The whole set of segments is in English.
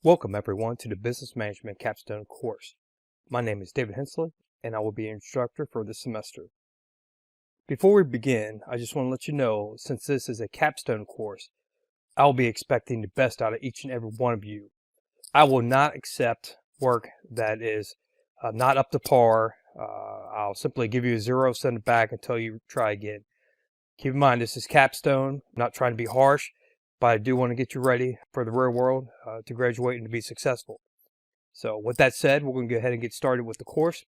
Welcome everyone to the Business Management Capstone course. My name is David Hensley and I will be your instructor for this semester. Before we begin, I just want to let you know, since this is a capstone course, I'll be expecting the best out of each and every one of you. I will not accept work that is not up to par. I'll simply give you a 0, send it back until you try again. Keep in mind, this is capstone. I'm not trying to be harsh, but I do want to get you ready for the real world to graduate and to be successful. So with that said, we're going to go ahead and get started with the course.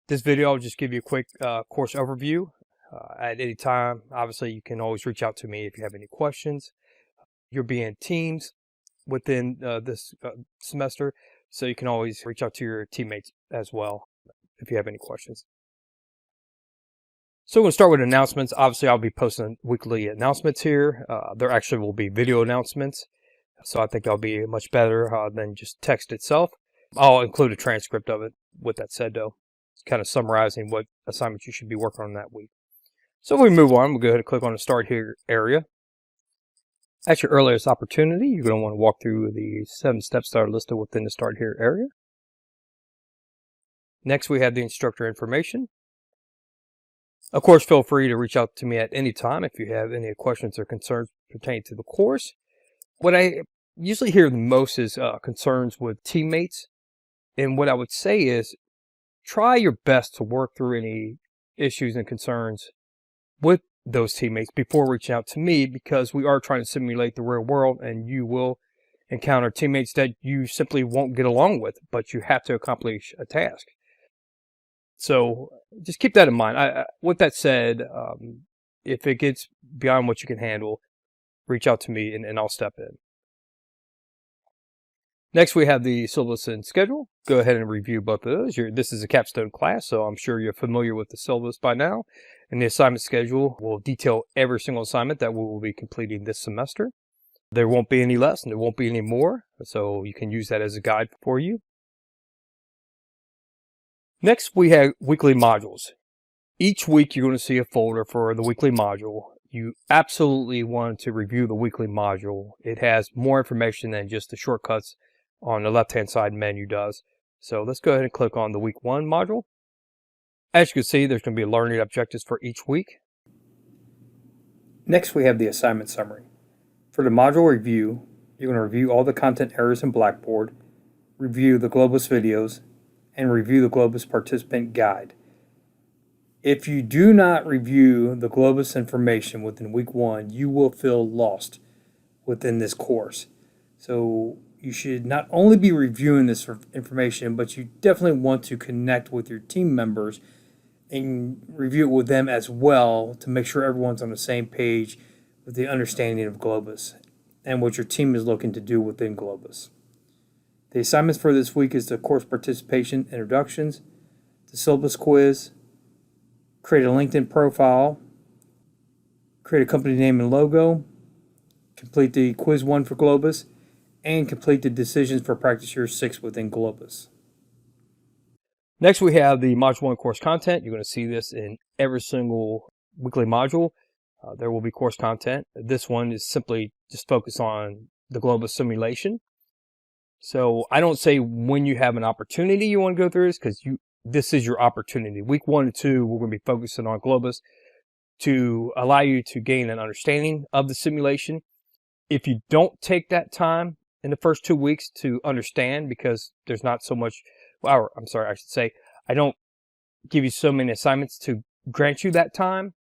This video, I'll just give you a quick course overview. At any time, obviously, you can always reach out to me if you have any questions. You'll be in teams within this semester, so you can always reach out to your teammates as well if you have any questions. So we're going to start with announcements. Obviously, I'll be posting weekly announcements here. There actually will be video announcements, so I think that'll be much better than just text itself. I'll include a transcript of it. With that said, though, it's kind of summarizing what assignments you should be working on that week. So if we move on, we'll go ahead and click on the Start Here area. At your earliest opportunity, you're going to want to walk through the 7 steps that are listed within the Start Here area. Next, we have the Instructor Information. Of course, feel free to reach out to me at any time if you have any questions or concerns pertaining to the course. What I usually hear the most is concerns with teammates. And what I would say is try your best to work through any issues and concerns with those teammates before reaching out to me, because we are trying to simulate the real world and you will encounter teammates that you simply won't get along with, but you have to accomplish a task. So just keep that in mind. With that said, if it gets beyond what you can handle, reach out to me and I'll step in. Next, we have the Syllabus and Schedule. Go ahead and review both of those. This is a capstone class, so I'm sure you're familiar with the syllabus by now. And the assignment schedule will detail every single assignment that we will be completing this semester. There won't be any less and there won't be any more, so you can use that as a guide for you. Next, we have weekly modules. Each week, you're going to see a folder for the weekly module. You absolutely want to review the weekly module. It has more information than just the shortcuts on the left-hand side menu does. So let's go ahead and click on the week 1 module. As you can see, there's going to be learning objectives for each week. Next, we have the assignment summary. For the module review, you're going to review all the content areas in Blackboard, review the Globus videos, and review the Globus participant guide. If you do not review the Globus information within week 1, you will feel lost within this course. So you should not only be reviewing this information, but you definitely want to connect with your team members and review it with them as well to make sure everyone's on the same page with the understanding of Globus and what your team is looking to do within Globus. The assignments for this week is the course participation introductions, the syllabus quiz, create a LinkedIn profile, create a company name and logo, complete the quiz 1 for Globus, and complete the decisions for practice year 6 within Globus. Next, we have the Module 1 course content. You're going to see this in every single weekly module. There will be course content. This one is simply just focused on the Globus simulation. So I don't say when you have an opportunity you want to go through this, because this is your opportunity. Week 1 and 2, we're going to be focusing on Globus to allow you to gain an understanding of the simulation. If you don't take that time in the first 2 weeks to understand, because there's not so much, I should say, I don't give you so many assignments to grant you that time.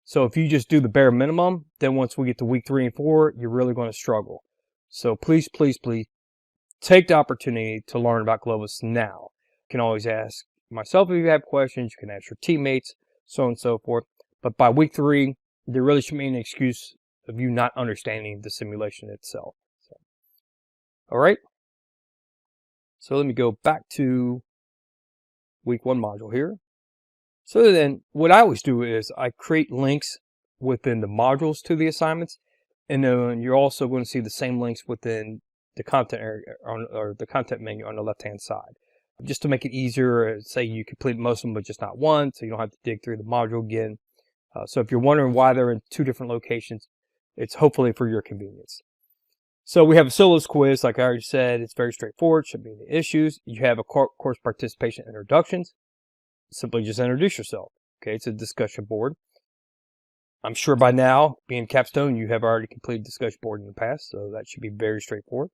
So if you just do the bare minimum, then once we get to week 3 and 4, you're really going to struggle. So please, please, please take the opportunity to learn about Globus now. You can always ask myself if you have questions. You can ask your teammates, so on and so forth. But by week 3, there really shouldn't be any excuse of you not understanding the simulation itself. All right. So let me go back to week 1 module here. So then what I always do is I create links within the modules to the assignments. And then you're also going to see the same links within the content area or the content menu on the left-hand side. Just to make it easier, say you complete most of them, but just not one, so you don't have to dig through the module again. So if you're wondering why they're in 2 different locations, it's hopefully for your convenience. So we have a syllabus quiz, like I already said. It's very straightforward, shouldn't be any issues. You have a course participation introductions. Simply just introduce yourself. Okay, it's a discussion board. I'm sure by now, being Capstone, you have already completed discussion board in the past, so that should be very straightforward.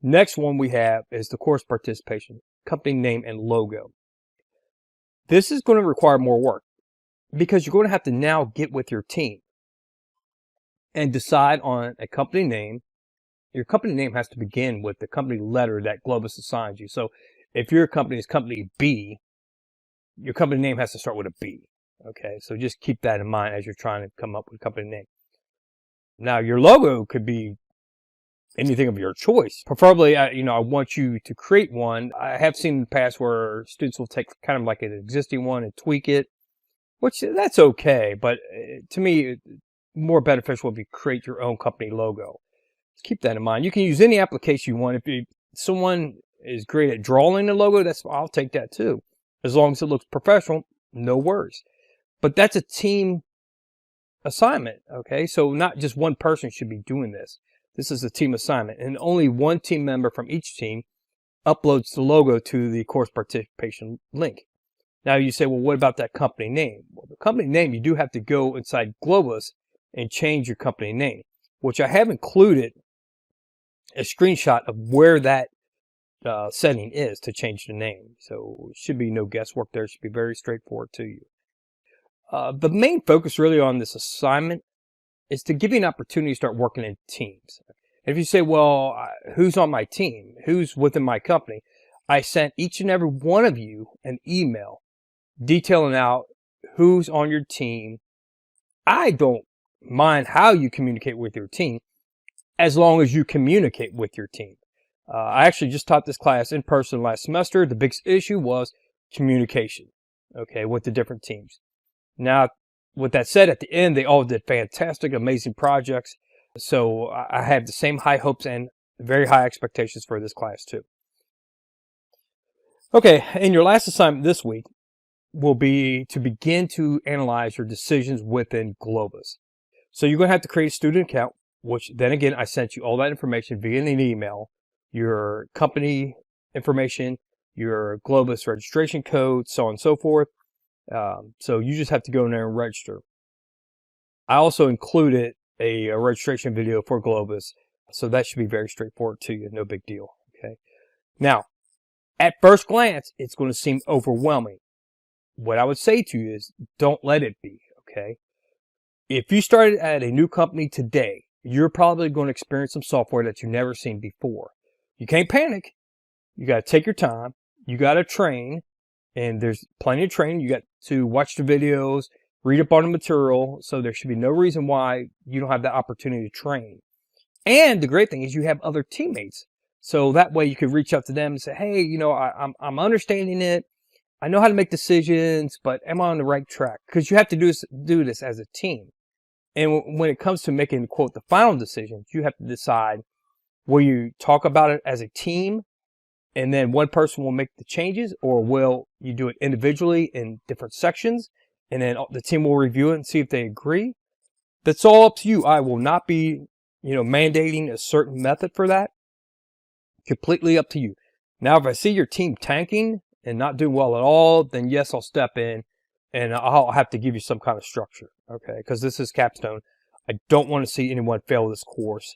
Next one we have is the course participation, company name and logo. This is going to require more work because you're going to have to now get with your team and decide on a company name. Your company name has to begin with the company letter that Globus assigns you. So if your company is company B, your company name has to start with a B. Okay, so just keep that in mind as you're trying to come up with a company name. Now, your logo could be anything of your choice. Preferably, I want you to create one. I have seen in the past where students will take kind of like an existing one and tweak it, which that's okay. But to me, more beneficial would be create your own company logo. Keep that in mind. You can use any application you want. If someone is great at drawing a logo, I'll take that too. As long as it looks professional, no worries. But that's a team assignment, okay? So not just one person should be doing this. This is a team assignment, and only one team member from each team uploads the logo to the course participation link. Now you say, well, what about that company name? Well, the company name, you do have to go inside Globus and change your company name, which I have included a screenshot of where that setting is to change the name. So it should be no guesswork there. It should be very straightforward to you. The main focus really on this assignment is to give you an opportunity to start working in teams. If you say, well, who's on my team? Who's within my company? I sent each and every one of you an email detailing out who's on your team. I don't mind how you communicate with your team as long as you communicate with your team. I actually just taught this class in person last semester. The big issue was communication, okay, with the different teams. Now, with that said, at the end, they all did fantastic, amazing projects. So I have the same high hopes and very high expectations for this class too. Okay, and your last assignment this week will be to begin to analyze your decisions within Globus. So you're going to have to create a student account, which then again, I sent you all that information via an email, your company information, your Globus registration code, so on and so forth. So you just have to go in there and register. I also included a registration video for Globus, so that should be very straightforward to you. No big deal. Okay. Now, at first glance, it's going to seem overwhelming. What I would say to you is don't let it be. Okay. If you started at a new company today, you're probably going to experience some software that you've never seen before. You can't panic. You got to take your time. You got to train. And there's plenty of training. You got to watch the videos, read up on the material. So there should be no reason why you don't have that opportunity to train. And the great thing is you have other teammates. So that way you could reach out to them and say, hey, I'm understanding it. I know how to make decisions, but am I on the right track? Because you have to do this as a team. And when it comes to making, quote, the final decisions, you have to decide, will you talk about it as a team and then one person will make the changes, or will you do it individually in different sections and then the team will review it and see if they agree? That's all up to you. I will not be, mandating a certain method for that. Completely up to you. Now, if I see your team tanking and not doing well at all, then yes, I'll step in and I'll have to give you some kind of structure, okay? Because this is Capstone. I don't want to see anyone fail this course.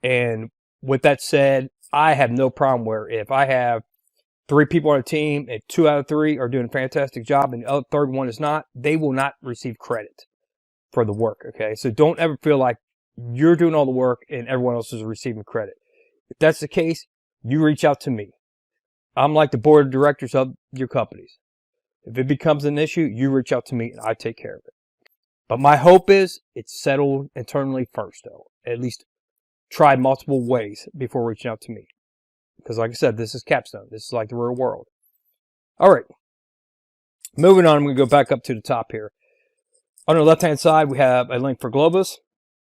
And with that said, I have no problem where if I have 3 people on a team and 2 out of 3 are doing a fantastic job and the other third one is not, they will not receive credit for the work, okay? So don't ever feel like you're doing all the work and everyone else is receiving credit. If that's the case, you reach out to me. I'm like the board of directors of your companies. If it becomes an issue, you reach out to me and I take care of it. But my hope is it's settled internally first, though. At least try multiple ways before reaching out to me. Because like I said, this is Capstone. This is like the real world. All right. Moving on, I'm going to go back up to the top here. On the left-hand side, we have a link for Globus.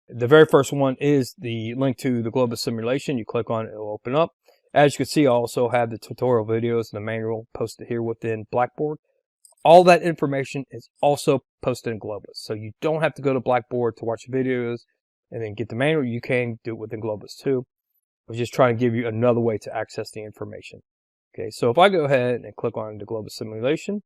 The very first one is the link to the Globus simulation. You click on it, it will open up. As you can see, I also have the tutorial videos and the manual posted here within Blackboard. All that information is also posted in Globus. So you don't have to go to Blackboard to watch the videos and then get the manual, you can do it within Globus too. I was just trying to give you another way to access the information. Okay, so if I go ahead and click on the Globus simulation,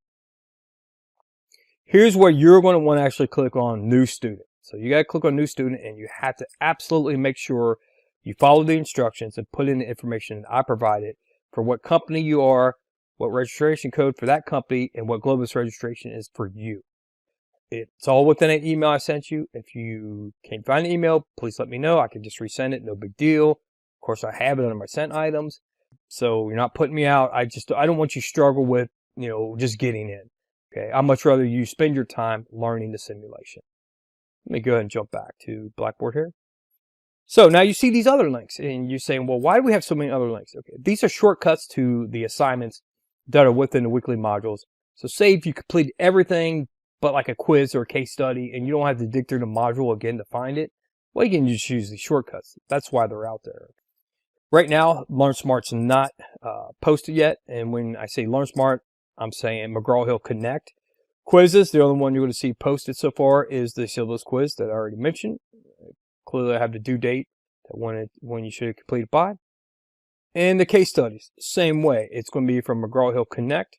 here's where you're going to want to actually click on New Student. So you got to click on New Student, and you have to absolutely make sure you follow the instructions and put in the information that I provided for what company you are, what registration code for that company, and what Globus registration is for you. It's all within an email I sent you. If you can't find the email, please let me know. I can just resend it, no big deal. Of course, I have it under my sent items, so you're not putting me out. I don't want you to struggle with, just getting in. Okay, I'd much rather you spend your time learning the simulation. Let me go ahead and jump back to Blackboard here. So now you see these other links, and you're saying, well, why do we have so many other links? Okay, these are shortcuts to the assignments that are within the weekly modules. So say if you complete everything but like a quiz or a case study, and you don't have to dig through the module again to find it, well, you can just use these shortcuts. That's why they're out there. Right now, LearnSmart's not posted yet, and when I say LearnSmart, I'm saying McGraw-Hill Connect. Quizzes, the only one you're going to see posted so far is the syllabus quiz that I already mentioned. Clearly, I have the due date that when you should complete it by. And the case studies, same way. It's going to be from McGraw-Hill Connect.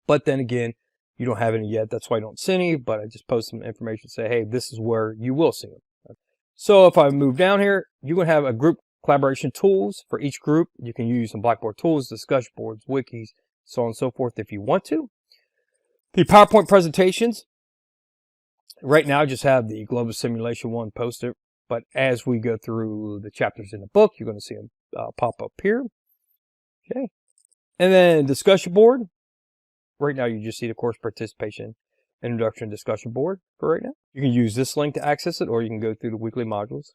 But then again, you don't have any yet. That's why I don't see any, but I just post some information, say, hey, this is where you will see them. So if I move down here, you're going to have a group collaboration tools for each group. You can use some Blackboard tools, discussion boards, wikis, so on and so forth if you want to. The PowerPoint presentations, right now I just have the Globus simulation one posted, but as we go through the chapters in the book, you're going to see them pop up here. Okay. And then discussion board. Right now you just see the course participation introduction discussion board for right now. You can use this link to access it, or you can go through the weekly modules.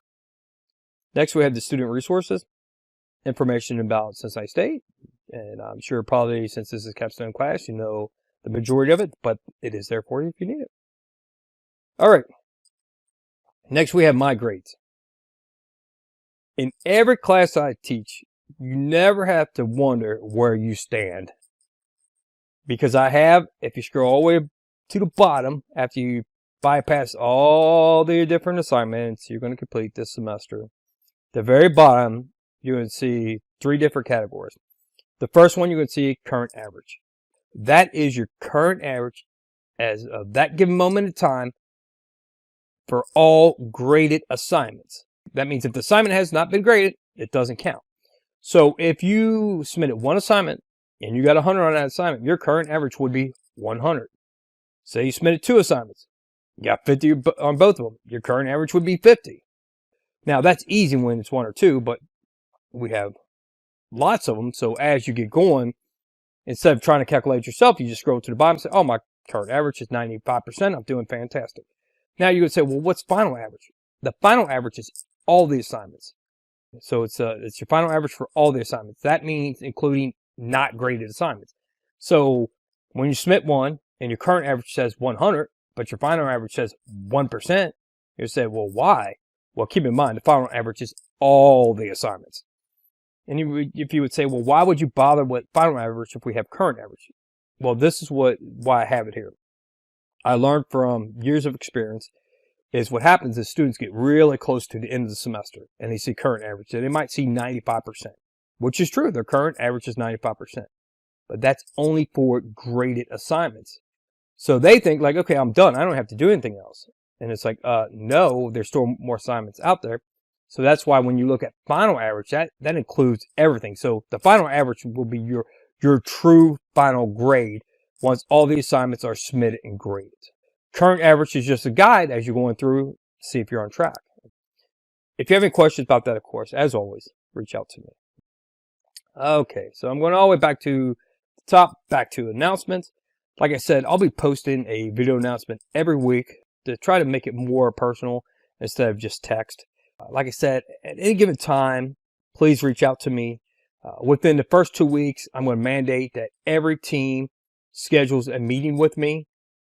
Next, we have the student resources, information about Cincinnati State. And I'm sure probably since this is Capstone class, you know the majority of it, but it is there for you if you need it. All right. Next, we have my grades. In every class I teach, you never have to wonder where you stand. Because I have, if you scroll all the way to the bottom, after you bypass all the different assignments you're going to complete this semester, the very bottom, you're going to see 3 different categories. The first one, you're going to see current average. That is your current average as of that given moment in time for all graded assignments. That means if the assignment has not been graded, it doesn't count. So if you submitted one assignment and you got 100 on that assignment, your current average would be 100. Say you submitted 2 assignments, you got 50 on both of them, your current average would be 50. Now that's easy when it's 1 or 2, but we have lots of them. So as you get going, instead of trying to calculate yourself, you just scroll to the bottom and say, oh, my current average is 95%. I'm doing fantastic. Now you would say, well, what's final average? The final average is all the assignments. So it's your final average for all the assignments. That means including not graded assignments. So when you submit one and your current average says 100, but your final average says 1%, you say, well, why? Well, keep in mind, the final average is all the assignments. And if you would say, well, why would you bother with final average if we have current average? Well, this is why I have it here. I learned from years of experience is what happens is students get really close to the end of the semester and they see current average. And they might see 95%, which is true. Their current average is 95%. But that's only for graded assignments. So they think like, okay, I'm done. I don't have to do anything else. And it's like, no, there's still more assignments out there. So that's why when you look at final average, that includes everything. So the final average will be your true final grade once all the assignments are submitted and graded. Current average is just a guide as you're going through to see if you're on track. If you have any questions about that, of course, as always, reach out to me. Okay, so I'm going all the way back to the top, back to announcements. Like I said, I'll be posting a video announcement every week to try to make it more personal instead of just text. Like I said, at any given time, please reach out to me. Within the first 2 weeks, I'm going to mandate that every team schedules a meeting with me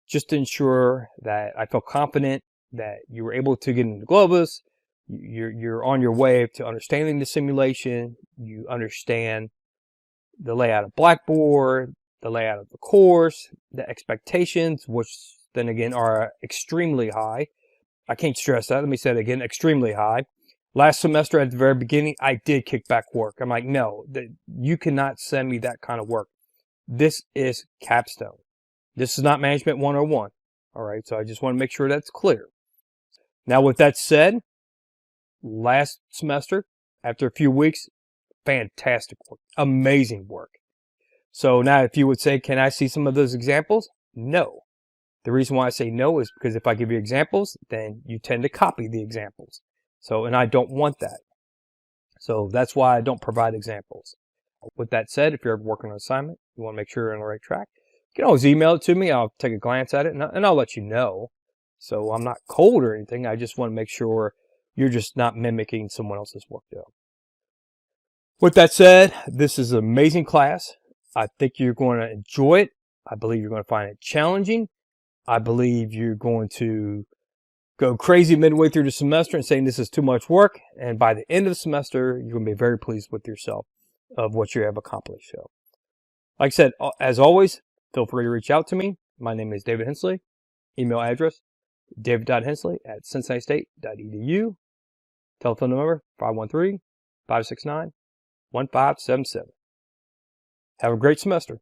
just to ensure that I feel confident that you were able to get into Globus. You're on your way to understanding the simulation. You understand the layout of Blackboard, the layout of the course, the expectations, which then again are extremely high. I can't stress that. Let me say it again, extremely high. Last semester at the very beginning, I did kick back work. I'm like, no, you cannot send me that kind of work. This is Capstone. This is not Management 101. All right, so I just want to make sure that's clear. Now, with that said, last semester, after a few weeks, fantastic work, amazing work. So now if you would say, can I see some of those examples? No. The reason why I say no is because if I give you examples, then you tend to copy the examples. So, and I don't want that. So that's why I don't provide examples. With that said, if you're working on an assignment, you want to make sure you're on the right track, you can always email it to me. I'll take a glance at it and I'll let you know. So I'm not cold or anything. I just want to make sure you're just not mimicking someone else's work though. With that said, this is an amazing class. I think you're going to enjoy it. I believe you're going to find it challenging. I believe you're going to go crazy midway through the semester and saying this is too much work. And by the end of the semester, you're going to be very pleased with yourself of what you have accomplished. So, like I said, as always, feel free to reach out to me. My name is David Hensley. Email address, david.hensley@cincinnati-state.edu. Telephone number, 513-569-1577. Have a great semester.